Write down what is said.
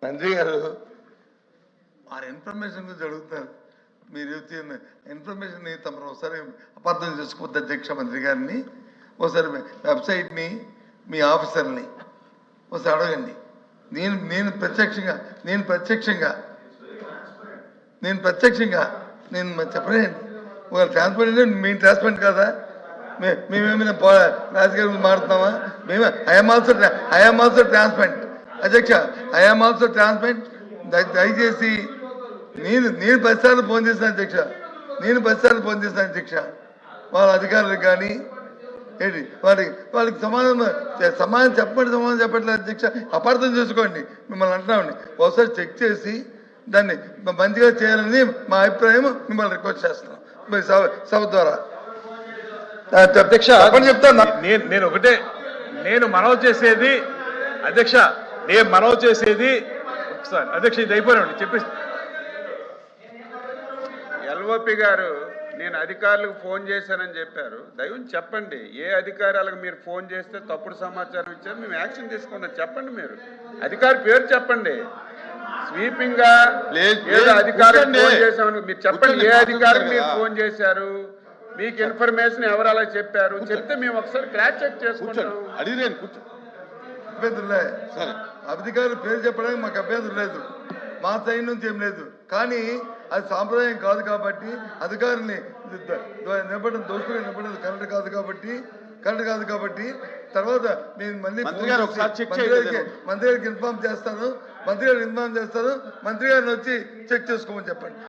మంత్రి గారు ఆ ఇన్ఫర్మేషన్ గురించి అడుగుతున్నారు. మీరు ఇన్ఫర్మేషన్ తమరు ఒకసారి అపార్థం చేసుకోవద్దు అధ్యక్ష. మంత్రి గారిని ఒకసారి వెబ్సైట్ని మీ ఆఫీసర్ని ఒకసారి అడగండి. నేను ప్రత్యక్షంగా చెప్పలేండి. ఒక ట్రాన్స్పరెంట్ మీ ట్రాన్స్పరెంట్ కదా, మేమేమైనా రాజకీయ గురించి మారుతున్నామా? మేము ఐఎమ్ ఆల్సో ట్రాన్స్పరెంట్ అధ్యక్ష. I'm also transparent. దయచేసి నేను 10 సార్లు ఫోన్ చేశాను అధ్యక్ష. వాళ్ళ అధికారులకు కానీ ఏంటి వాళ్ళకి సమాధానం చెప్పట్లేదు అధ్యక్ష. అపార్థం చేసుకోండి, మిమ్మల్ని అంటున్నామండి. ఒకసారి చెక్ చేసి దాన్ని మంచిగా చేయాలని మా అభిప్రాయం. మిమ్మల్ని రిక్వెస్ట్ చేస్తున్నాం సభ ద్వారా. అధ్యక్ష చెప్తాను. నేను మనవి చేసేది అధ్యక్ష, అధ్యక్ష ఇది అయిపోయినండి చెప్పేసి. ఎల్ఓపి గారు నేను అధికారులకు ఫోన్ చేశానని చెప్పారు. దయవుని చెప్పండి, ఏ అధికారులకు మీరు ఫోన్ చేస్తే తప్పుడు సమాచారం ఇచ్చారు, మేము యాక్షన్ తీసుకున్నాం చెప్పండి. మీరు అధికారి పేరు చెప్పండి. స్వీపింగ్ గా ఏదో అధికారులకు ఫోన్ చేశామని మీరు చెప్పండి. ఏ అధికారికి మీరు ఫోన్ చేశారు, మీకు ఇన్ఫర్మేషన్ ఎవరు అలా చెప్పారు చెప్తే మేము ఒకసారి క్రాస్ చెక్ చేసుకుంటాం. అభ్యంతరం లేదు, అధికారుల పేరు చెప్పడానికి మాకు అభ్యంతరం లేదు, మా సైడ్ నుంచి ఏం లేదు. కానీ అది సాంప్రదాయం కాదు కాబట్టి అధికారుల్ని దోషులుగా నిలబడేది కరెక్ట్ కాదు కాబట్టి తర్వాత నేను మళ్ళీ మంత్రి గారికి ఇన్ఫార్మ్ చేస్తాను. మంత్రి గారిని వచ్చి చెక్ చేసుకోమని చెప్పండి.